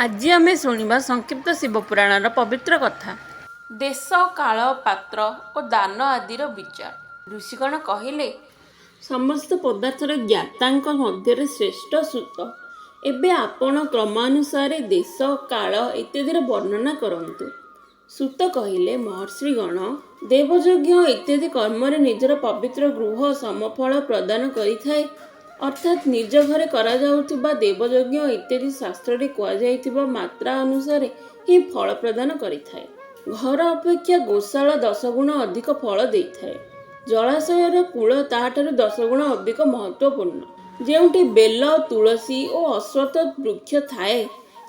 ଆଜି ଆମେ ଶୁଣିବା ସଂକ୍ଷିପ୍ତ ଶିବପୁରାଣର ପବିତ୍ର କଥା। ଦେଶ, କାଳ, ପାତ୍ର ଓ ଦାନ ଆଦିର ବିଚାର। ଋଷିଗଣ କହିଲେ, ସମସ୍ତ ପଦାର୍ଥର ଜ୍ଞାତାଙ୍କ ମଧ୍ୟରେ ଶ୍ରେଷ୍ଠ ସୂତ। ଏବେ ଆପଣ କ୍ରମାନୁସାରେ ଦେଶ, କାଳ ଇତ୍ୟାଦିର ବର୍ଣ୍ଣନା କରନ୍ତୁ। ସୂତ କହିଲେ, ମହର୍ଷିଗଣ ଦେବଯଜ୍ଞ ଇତ୍ୟାଦି କର୍ମରେ ନିଜର ପବିତ୍ର ଗୃହ ସମଫଳ ପ୍ରଦାନ କରିଥାଏ। ଅର୍ଥାତ୍ ନିଜ ଘରେ କରାଯାଉଥିବା ଦେବଯଜ୍ଞ ଇତ୍ୟାଦି ଶାସ୍ତ୍ରରେ କୁହାଯାଇଥିବା ମାତ୍ରା ଅନୁସାରେ ହିଁ ଫଳ ପ୍ରଦାନ କରିଥାଏ। ଘର ଅପେକ୍ଷା ଗୋଶାଳା 10 ଗୁଣ ଅଧିକ ଫଳ ଦେଇଥାଏ। ଜଳାଶୟର କୂଳ ତାହାଠାରୁ 10 ଗୁଣ ଅଧିକ ମହତ୍ତ୍ୱପୂର୍ଣ୍ଣ। ଯେଉଁଠି ବେଲ, ତୁଳସୀ ଓ ଅଶ୍ୱତ୍ଥ ବୃକ୍ଷ ଥାଏ,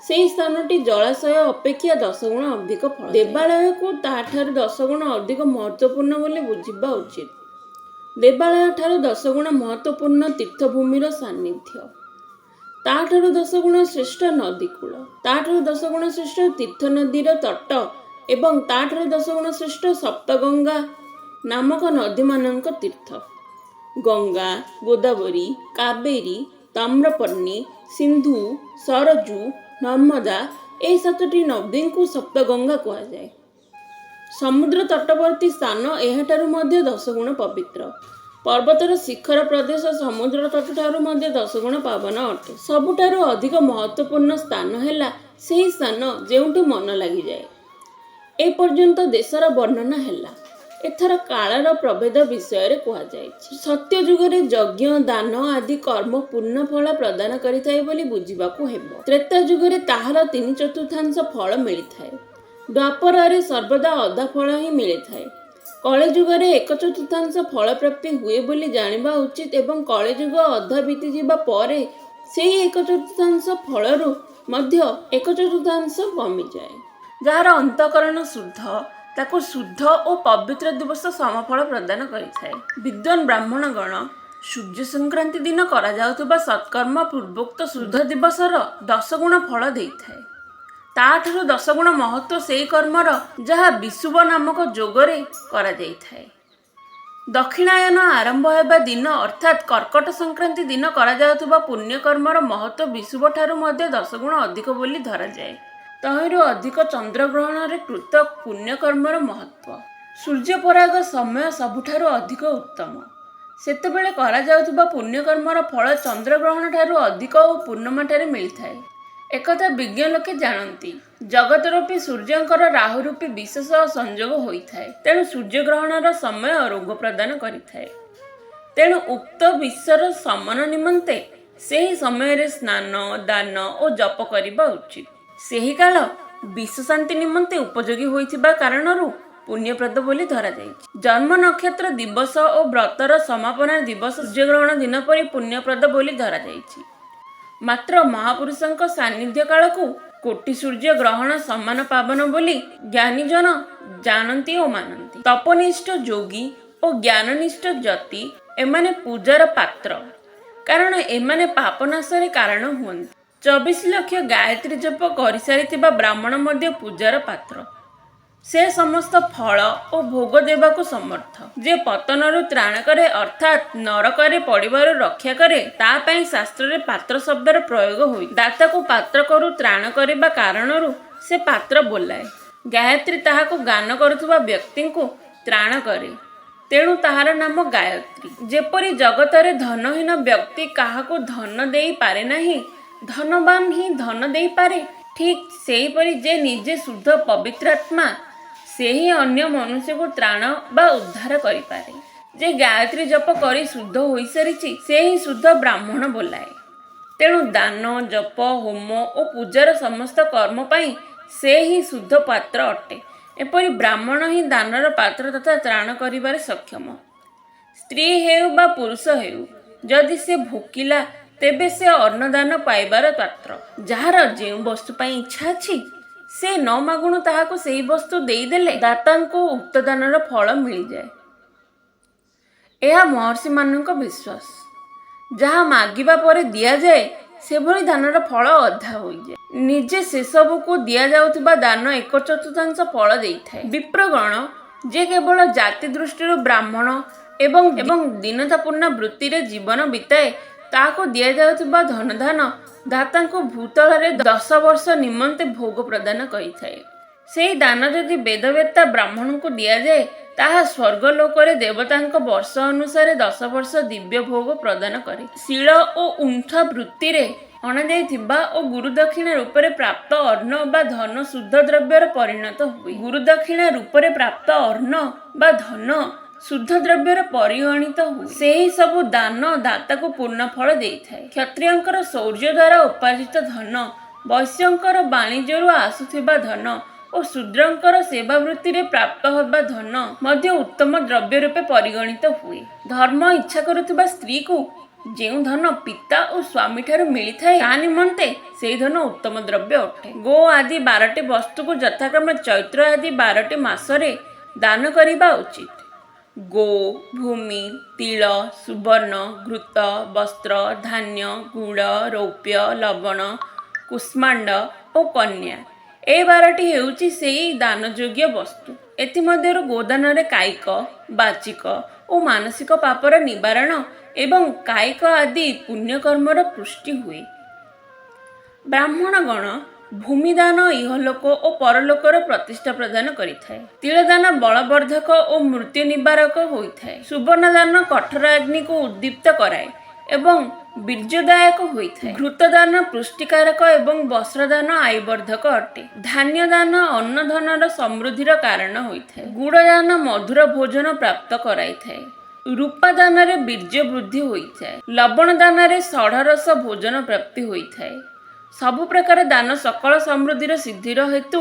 ସେହି ସ୍ଥାନଟି ଜଳାଶୟ ଅପେକ୍ଷା 10 ଗୁଣ ଅଧିକ ଫଳ। ଦେବାଳୟକୁ ତାହାଠାରୁ 10 ଗୁଣ ଅଧିକ ମହତ୍ତ୍ୱପୂର୍ଣ୍ଣ ବୋଲି ବୁଝିବା ଉଚିତ। ଦେବାଳୟ ଠାରୁ 10 ଗୁଣ ମହତ୍ତ୍ୱପୂର୍ଣ୍ଣ ତୀର୍ଥଭୂମିର ସାନ୍ନିଧ୍ୟ। ତାଠାରୁ 10 ଗୁଣ ଶ୍ରେଷ୍ଠ ନଦୀକୂଳ, ତାଠାରୁ 10 ଗୁଣ ଶ୍ରେଷ୍ଠ ତୀର୍ଥ ନଦୀର ତଟ ଏବଂ ତାଠାରୁ 10 ଗୁଣ ଶ୍ରେଷ୍ଠ ସପ୍ତଗଙ୍ଗା ନାମକ ନଦୀମାନଙ୍କ ତୀର୍ଥ। ଗଙ୍ଗା, ଗୋଦାବରୀ, କାବେରୀ, ତାମ୍ରପର୍ଣ୍ଣୀ, ସିନ୍ଧୁ, ସରଜୁ, ନର୍ମଦା ଏହି 7ଟି ନଦୀଙ୍କୁ ସପ୍ତଗଙ୍ଗା କୁହାଯାଏ। ସମୁଦ୍ର ତଟବର୍ତ୍ତୀ ସ୍ଥାନ ଏହାଠାରୁ ମଧ୍ୟ 10 ଗୁଣ ପବିତ୍ର। ପର୍ବତର ଶିଖର ପ୍ରଦେଶ ସମୁଦ୍ର ତଟଠାରୁ ମଧ୍ୟ 10 ଗୁଣ ପାବନ ଅଟେ। ସବୁଠାରୁ ଅଧିକ ମହତ୍ତ୍ୱପୂର୍ଣ୍ଣ ସ୍ଥାନ ହେଲା ସେହି ସ୍ଥାନ ଯେଉଁଠି ମନ ଲାଗିଯାଏ। ଏ ପର୍ଯ୍ୟନ୍ତ ଦେଶର ବର୍ଣ୍ଣନା ହେଲା। ଏଥର କାଳର ପ୍ରଭେଦ ବିଷୟରେ କୁହାଯାଇଛି। ସତ୍ୟ ଯୁଗରେ ଯଜ୍ଞ, ଦାନ ଆଦି କର୍ମ ପୂର୍ଣ୍ଣ ଫଳ ପ୍ରଦାନ କରିଥାଏ ବୋଲି ବୁଝିବାକୁ ହେବ। ତ୍ରେତା ଯୁଗରେ ତାହାର 3/4 ଫଳ ମିଳିଥାଏ। ଦ୍ୱାପରରେ ସର୍ବଦା ଅଧା ଫଳ ହିଁ ମିଳିଥାଏ। କଳିଯୁଗରେ 1/4 ଫଳ ପ୍ରାପ୍ତି ହୁଏ ବୋଲି ଜାଣିବା ଉଚିତ ଏବଂ କଳିଯୁଗ ଅଧା ବିତିଯିବା ପରେ ସେହି 1/4 ଫଳରୁ ମଧ୍ୟ 1/4 କମିଯାଏ। ଯାହାର ଅନ୍ତଃକରଣ ଶୁଦ୍ଧ, ତାକୁ ଶୁଦ୍ଧ ଓ ପବିତ୍ର ଦିବସ ସମଫଳ ପ୍ରଦାନ କରିଥାଏ। ବିଦ୍ୱାନ ବ୍ରାହ୍ମଣଗଣ ସୂର୍ଯ୍ୟ ସଂକ୍ରାନ୍ତି ଦିନ କରାଯାଉଥିବା ସତ୍କର୍ମ ପୂର୍ବୋକ୍ତ ଶୁଦ୍ଧ ଦିବସର 10 ଗୁଣ ଫଳ ଦେଇଥାଏ। ତାଠାରୁ 10 ଗୁଣ ମହତ୍ତ୍ୱ ସେହି କର୍ମର ଯାହା ବିଷୁବ ନାମକ ଯୋଗରେ କରାଯାଇଥାଏ। ଦକ୍ଷିଣାୟନ ଆରମ୍ଭ ହେବା ଦିନ ଅର୍ଥାତ୍ କର୍କଟ ସଂକ୍ରାନ୍ତି ଦିନ କରାଯାଉଥିବା ପୁଣ୍ୟକର୍ମର ମହତ୍ତ୍ୱ ବିଷୁବ ଠାରୁ ମଧ୍ୟ 10 ଗୁଣ ଅଧିକ ବୋଲି ଧରାଯାଏ। ତହିଁରୁ ଅଧିକ ଚନ୍ଦ୍ରଗ୍ରହଣରେ କୃତ ପୁଣ୍ୟକର୍ମର ମହତ୍ତ୍ୱ। ସୂର୍ଯ୍ୟପରାଗ ସମୟ ସବୁଠାରୁ ଅଧିକ ଉତ୍ତମ। ସେତେବେଳେ କରାଯାଉଥିବା ପୁଣ୍ୟକର୍ମର ଫଳ ଚନ୍ଦ୍ରଗ୍ରହଣ ଠାରୁ ଅଧିକ ଓ ପୂର୍ଣ୍ଣିମାଠାରେ ମିଳିଥାଏ। ଏକଥା ବିଜ୍ଞ ଲୋକେ ଜାଣନ୍ତି। ଜଗତରୂପୀ ସୂର୍ଯ୍ୟଙ୍କର ରାହୁରୂପୀ ବିଶେଷ ସଂଯୋଗ ହୋଇଥାଏ। ତେଣୁ ସୂର୍ଯ୍ୟଗ୍ରହଣର ସମୟ ରୋଗ ପ୍ରଦାନ କରିଥାଏ। ତେଣୁ ଉକ୍ତ ବିଶ୍ୱର ଶମନ ନିମନ୍ତେ ସେହି ସମୟରେ ସ୍ନାନ, ଦାନ ଓ ଜପ କରିବା ଉଚିତ। ସେହି କାଳ ବିଶ୍ୱଶାନ୍ତି ନିମନ୍ତେ ଉପଯୋଗୀ ହୋଇଥିବା କାରଣରୁ ପୁଣ୍ୟପ୍ରଦ ବୋଲି ଧରାଯାଇଛି। ଜନ୍ମ ନକ୍ଷତ୍ର ଦିବସ ଓ ବ୍ରତର ସମାପନା ଦିବସ ସୂର୍ଯ୍ୟଗ୍ରହଣ ଦିନ ପରି ପୁଣ୍ୟପ୍ରଦ ବୋଲି ଧରାଯାଇଛି। ମାତ୍ର ମହାପୁରୁଷଙ୍କ ସାନ୍ନିଧ୍ୟ କାଳକୁ କୋଟି ସୂର୍ଯ୍ୟ ଗ୍ରହଣ ସମାନ ପାବନ ବୋଲି ଜ୍ଞାନୀଜନ ଜାଣନ୍ତି ଓ ମାନନ୍ତି। ତପନିଷ୍ଠ ଯୋଗୀ ଓ ଜ୍ଞାନନିଷ୍ଠ ଯତି ଏମାନେ ପୂଜାର ପାତ୍ର, କାରଣ ଏମାନେ ପାପନାଶରେ କାରଣ ହୁଅନ୍ତି। 24 ଲକ୍ଷ ଗାୟତ୍ରୀ ଜପ କରିସାରିଥିବା ବ୍ରାହ୍ମଣ ମଧ୍ୟ ପୂଜାର ପାତ୍ର। ସେ ସମସ୍ତ ଫଳ ଓ ଭୋଗ ଦେବାକୁ ସମର୍ଥ। ଯେ ପତନରୁ ତ୍ରାଣ କରେ ଅର୍ଥାତ୍ ନରକରେ ପଡ଼ିବାରୁ ରକ୍ଷା କରେ, ତା ପାଇଁ ଶାସ୍ତ୍ରରେ ପାତ୍ର ଶବ୍ଦର ପ୍ରୟୋଗ ହୋଇ। ଦାତାକୁ ପାତ୍ର କରୁ ତ୍ରାଣ କରିବା କାରଣରୁ ସେ ପାତ୍ର ବୋଲାଏ। ଗାୟତ୍ରୀ ତାହାକୁ ଗାନ କରୁଥିବା ବ୍ୟକ୍ତିଙ୍କୁ ତ୍ରାଣ କରେ, ତେଣୁ ତାହାର ନାମ ଗାୟତ୍ରୀ। ଯେପରି ଜଗତରେ ଧନହୀନ ବ୍ୟକ୍ତି କାହାକୁ ଧନ ଦେଇ ପାରେ ନାହିଁ, ଧନବାନ ହିଁ ଧନ ଦେଇପାରେ, ଠିକ୍ ସେହିପରି ଯେ ନିଜେ ଶୁଦ୍ଧ ପବିତ୍ରାତ୍ମା, ସେ ହିଁ ଅନ୍ୟ ମନୁଷ୍ୟକୁ ତ୍ରାଣ ବା ଉଦ୍ଧାର କରିପାରେ। ଯେ ଗାୟତ୍ରୀ ଜପ କରି ଶୁଦ୍ଧ ହୋଇସାରିଛି, ସେ ହିଁ ଶୁଦ୍ଧ ବ୍ରାହ୍ମଣ ବୋଲାଏ। ତେଣୁ ଦାନ, ଜପ, ହୋମ ଓ ପୂଜାର ସମସ୍ତ କର୍ମ ପାଇଁ ସେ ହିଁ ଶୁଦ୍ଧ ପାତ୍ର ଅଟେ। ଏପରି ବ୍ରାହ୍ମଣ ହିଁ ଦାନର ପାତ୍ର ତଥା ତ୍ରାଣ କରିବାରେ ସକ୍ଷମ। ସ୍ତ୍ରୀ ହେଉ ବା ପୁରୁଷ ହେଉ, ଯଦି ସେ ଭୋକିଲା, ତେବେ ସେ ଅନ୍ନଦାନ ପାଇବାର ପାତ୍ର। ଯାହାର ଯେଉଁ ବସ୍ତୁ ପାଇଁ ଇଚ୍ଛା ଅଛି, ସେ ନ ମାଗୁଣୁ ତାହାକୁ ସେହି ବସ୍ତୁ ଦେଇଦେଲେ ଦାତାଙ୍କୁ ଉକ୍ତ ଦାନର ଫଳ ମିଳିଯାଏ। ଏହା ମହର୍ଷିମାନଙ୍କ ବିଶ୍ୱାସ। ଯାହା ମାଗିବା ପରେ ଦିଆଯାଏ, ସେଭଳି ଦାନର ଫଳ ଅଧା ହୋଇଯାଏ। ନିଜେ ସେସବୁକୁ ଦିଆଯାଉଥିବା ଦାନ 1/4 ଫଳ ଦେଇଥାଏ। ବିପ୍ରଗଣ ଯେ କେବଳ ଜାତି ଦୃଷ୍ଟିରୁ ବ୍ରାହ୍ମଣ ଏବଂ ଦୀନତାପୂର୍ଣ୍ଣ ବୃତ୍ତିରେ ଜୀବନ ବିତାଏ, ତାହାକୁ ଦିଆଯାଉଥିବା ଧନଧାନ ଦାତାଙ୍କୁ ଭୂତଳରେ 10 ବର୍ଷ ନିମନ୍ତେ ଭୋଗ ପ୍ରଦାନ କରିଥାଏ। ସେହି ଦାନ ଯଦି ବେଦବେତ୍ତା ବ୍ରାହ୍ମଣଙ୍କୁ ଦିଆଯାଏ, ତାହା ସ୍ୱର୍ଗଲୋକରେ ଦେବତାଙ୍କ ବର୍ଷ ଅନୁସାରେ 10 ବର୍ଷ ଦିବ୍ୟ ଭୋଗ ପ୍ରଦାନ କରେ। ଶିଳ ଓ ଉଣ୍ଠ ବୃତ୍ତିରେ ଅଣାଯାଇଥିବା ଓ ଗୁରୁଦକ୍ଷିଣା ରୂପରେ ପ୍ରାପ୍ତ ଅର୍ଣ୍ଣ ବା ଧନ ଶୁଦ୍ଧ ଦ୍ରବ୍ୟର ପରିଣତ ହୁଏ। ଗୁରୁଦକ୍ଷିଣା ରୂପରେ ପ୍ରାପ୍ତ ଅର୍ଣ୍ଣ ବା ଧନ ଶୁଦ୍ଧ ଦ୍ରବ୍ୟର ପରିଗଣିତ ହୁଏ। ସେହି ସବୁ ଦାନ ଦାତାକୁ ପୂର୍ଣ୍ଣ ଫଳ ଦେଇଥାଏ। କ୍ଷତ୍ରିୟଙ୍କର ଶୌର୍ଯ୍ୟ ଦ୍ୱାରା ଉପାର୍ଜିତ ଧନ, ବୈଶ୍ୟଙ୍କର ବାଣିଜ୍ୟରୁ ଆସୁଥିବା ଧନ ଓ ଶୂଦ୍ରଙ୍କର ସେବା ବୃତ୍ତିରେ ପ୍ରାପ୍ତ ହେବା ଧନ ମଧ୍ୟ ଉତ୍ତମ ଦ୍ରବ୍ୟ ରୂପେ ପରିଗଣିତ ହୁଏ। ଧର୍ମ ଇଚ୍ଛା କରୁଥିବା ସ୍ତ୍ରୀକୁ ଯେଉଁ ଧନ ପିତା ଓ ସ୍ୱାମୀଠାରୁ ମିଳିଥାଏ, ତା ନିମନ୍ତେ ସେହି ଧନ ଉତ୍ତମ ଦ୍ରବ୍ୟ ଅଟେ। ଗୋ ଆଦି 12ଟି ବସ୍ତୁକୁ ଯଥାକ୍ରମେ ଚୈତ୍ର ଆଦି 12ଟି ମାସରେ ଦାନ କରିବା ଉଚିତ। ଗୋ, ଭୂମି, ତିଳ, ସୁବର୍ଣ୍ଣ, ଘୃତ, ବସ୍ତ୍ର, ଧାନ୍ୟ, ଗୁଡ଼, ରୌପ୍ୟ, ଲବଣ, କୁଷ୍ମାଣ୍ଡ ଓ କନ୍ୟା, ଏ 12ଟି ହେଉଛି ସେହି ଦାନଯୋଗ୍ୟ ବସ୍ତୁ। ଏଥିମଧ୍ୟରୁ ଗୋଦାନରେ କାୟିକ, ବାଚିକ ଓ ମାନସିକ ପାପର ନିବାରଣ ଏବଂ କାୟିକ ଆଦି ପୁଣ୍ୟକର୍ମର ପୁଷ୍ଟି ହୁଏ। ବ୍ରାହ୍ମଣଗଣ ଭୂମିଦାନ ଇହଲୋକ ଓ ପରଲୋକର ପ୍ରତିଷ୍ଠା ପ୍ରଦାନ କରିଥାଏ। ତିଳଦାନ ବଳବର୍ଦ୍ଧକ ଓ ମୃତ୍ୟୁ ନିବାରକ ହୋଇଥାଏ। ସୁବର୍ଣ୍ଣଦାନ କଠୋର ଅଗ୍ନିକୁ ଉଦ୍ଦୀପ୍ତ କରାଏ ଏବଂ ବୀର୍ଯ୍ୟଦାୟକ ହୋଇଥାଏ। ଘୃତଦାନ ପୁଷ୍ଟିକାରକ ଏବଂ ବସ୍ତ୍ରଦାନ ଆୟୁବର୍ଦ୍ଧକ ଅଟେ। ଧାନ୍ୟଦାନ ଅନ୍ନ ଧନର ସମୃଦ୍ଧିର କାରଣ ହୋଇଥାଏ। ଗୁଡ଼ଦାନ ମଧୁର ଭୋଜନ ପ୍ରାପ୍ତ କରାଇଥାଏ। ରୂପାଦାନରେ ବୀର୍ଯ୍ୟ ବୃଦ୍ଧି ହୋଇଥାଏ। ଲବଣ ଦାନରେ ଷଢ଼ରସ ଭୋଜନ ପ୍ରାପ୍ତି ହୋଇଥାଏ। ସବୁ ପ୍ରକାର ଦାନ ସକଳ ସମୃଦ୍ଧିର ସିଦ୍ଧିର ହେତୁ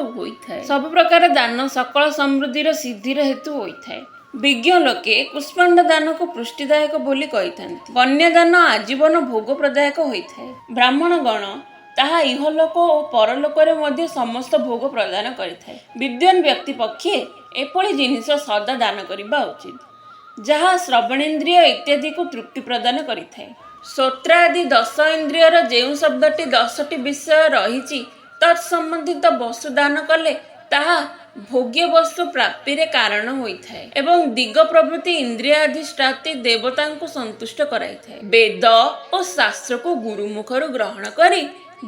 ହୋଇଥାଏ। ବିଜ୍ଞ ଲୋକେ କୁଷ୍ମାଣ୍ଡ ଦାନକୁ ପୁଷ୍ଟିଦାୟକ ବୋଲି କହିଥାନ୍ତି। କନ୍ୟାଦାନ ଆଜୀବନ ଭୋଗ ପ୍ରଦାୟକ ହୋଇଥାଏ। ବ୍ରାହ୍ମଣଗଣ ତାହା ଇହଲୋକ ଓ ପରଲୋକରେ ମଧ୍ୟ ସମସ୍ତ ଭୋଗ ପ୍ରଦାନ କରିଥାଏ। ବିଦ୍ୱାନ ବ୍ୟକ୍ତି ପକ୍ଷେ ଏପରି ଜିନିଷ ସଦା ଦାନ କରିବା ଉଚିତ, ଯାହା ଶ୍ରବଣେନ୍ଦ୍ରିୟ ଇତ୍ୟାଦିକୁ ତୃପ୍ତି ପ୍ରଦାନ କରିଥାଏ। ଶ୍ରୋତ୍ର ଆଦି 10 ଇନ୍ଦ୍ରିୟର ଯେଉଁ ଶବ୍ଦଟି 10ଟି ବିଷୟ ରହିଛି, ତତ୍ ସମ୍ବନ୍ଧିତ ବସ୍ତୁ ଦାନ କଲେ ତାହା ଭୋଗ୍ୟ ବସ୍ତୁ ପ୍ରାପ୍ତିରେ କାରଣ ହୋଇଥାଏ ଏବଂ ଦିଗ ପ୍ରଭୃତି ଇନ୍ଦ୍ରିୟ ଅଧିଷ୍ଠାତି ଦେବତାଙ୍କୁ ସନ୍ତୁଷ୍ଟ କରାଇଥାଏ। ବେଦ ଓ ଶାସ୍ତ୍ରକୁ ଗୁରୁମୁଖରୁ ଗ୍ରହଣ କରି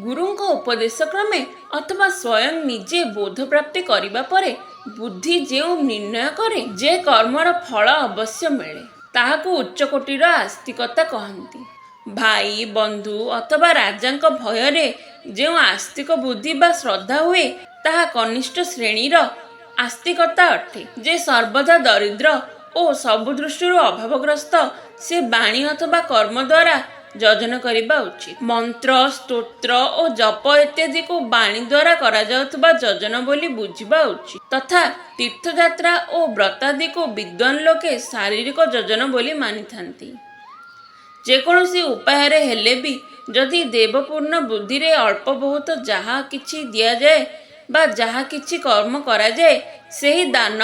ଗୁରୁଙ୍କ ଉପଦେଶ କ୍ରମେ ଅଥବା ସ୍ୱୟଂ ନିଜେ ବୋଧ ପ୍ରାପ୍ତି କରିବା ପରେ ବୁଦ୍ଧି ଯେଉଁ ନିର୍ଣ୍ଣୟ କରେ ଯେ କର୍ମର ଫଳ ଅବଶ୍ୟ ମିଳେ, ତାହାକୁ ଉଚ୍ଚକୋଟୀର ଆସ୍ତିକତା କହନ୍ତି। ଭାଇ, ବନ୍ଧୁ ଅଥବା ରାଜାଙ୍କ ଭୟରେ ଯେଉଁ ଆସ୍ତିକ ବୁଦ୍ଧି ବା ଶ୍ରଦ୍ଧା ହୁଏ, ତାହା କନିଷ୍ଠ ଶ୍ରେଣୀର ଆସ୍ତିକତା ଅଟେ। ଯେ ସର୍ବଦା ଦରିଦ୍ର ଓ ସବୁ ଦୃଷ୍ଟିରୁ ଅଭାବଗ୍ରସ୍ତ, ସେ ବାଣୀ ଅଥବା କର୍ମ ଦ୍ୱାରା ଯଜନ କରିବା ଉଚିତ। ମନ୍ତ୍ର, ସ୍ତୋତ୍ର ଓ ଜପ ଇତ୍ୟାଦିକୁ ବାଣୀ ଦ୍ୱାରା କରାଯାଉଥିବା ଯଜନ ବୋଲି ବୁଝିବା ଉଚିତ ତଥା ତୀର୍ଥଯାତ୍ରା ଓ ବ୍ରତାଦିକୁ ବିଦ୍ୱାନ ଲୋକେ ଶାରୀରିକ ଯଜନ ବୋଲି ମାନିଥାନ୍ତି। ଯେକୌଣସି ଉପାୟରେ ହେଲେ ବି ଯଦି ଦେବପୂର୍ଣ୍ଣ ବୁଦ୍ଧିରେ ଅଳ୍ପ ବହୁତ ଯାହା କିଛି ଦିଆଯାଏ ବା ଯାହା କିଛି କର୍ମ କରାଯାଏ, ସେହି ଦାନ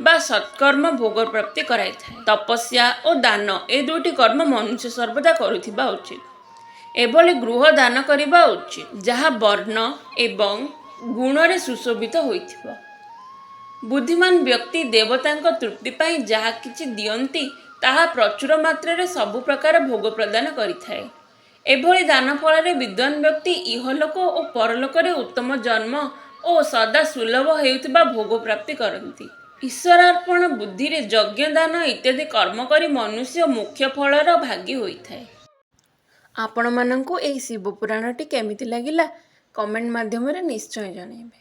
ବା ସତ୍କର୍ମ ଭୋଗ ପ୍ରାପ୍ତି କରାଇଥାଏ। ତପସ୍ୟା ଓ ଦାନ ଏ ଦୁଇଟି କର୍ମ ମନୁଷ୍ୟ ସର୍ବଦା କରୁଥିବା ଉଚିତ। ଏଭଳି ଗୃହ ଦାନ କରିବା ଉଚିତ, ଯାହା ବର୍ଣ୍ଣ ଏବଂ ଗୁଣରେ ସୁଶୋଭିତ ହୋଇଥିବ। ବୁଦ୍ଧିମାନ ବ୍ୟକ୍ତି ଦେବତାଙ୍କ ତୃପ୍ତି ପାଇଁ ଯାହା କିଛି ଦିଅନ୍ତି, ତାହା ପ୍ରଚୁର ମାତ୍ରାରେ ସବୁ ପ୍ରକାର ଭୋଗ ପ୍ରଦାନ କରିଥାଏ। ଏଭଳି ଦାନ ଫଳରେ ବିଦ୍ୱାନ ବ୍ୟକ୍ତି ଇହଲୋକ ଓ ପରଲୋକରେ ଉତ୍ତମ ଜନ୍ମ ଓ ସଦା ସୁଲଭ ହେଉଥିବା ଭୋଗ ପ୍ରାପ୍ତି କରନ୍ତି। ଈଶ୍ୱରାର୍ପଣ ବୁଦ୍ଧିରେ ଯଜ୍ଞ, ଦାନ ଇତ୍ୟାଦି କର୍ମ କରି ମନୁଷ୍ୟ ମୁଖ୍ୟ ଫଳର ଭାଗୀ ହୋଇଥାଏ। ଆପଣମାନଙ୍କୁ ଏହି ଶିବ ପୁରାଣଟି କେମିତି ଲାଗିଲା, କମେଣ୍ଟ ମାଧ୍ୟମରେ ନିଶ୍ଚୟ ଜଣାଇବେ।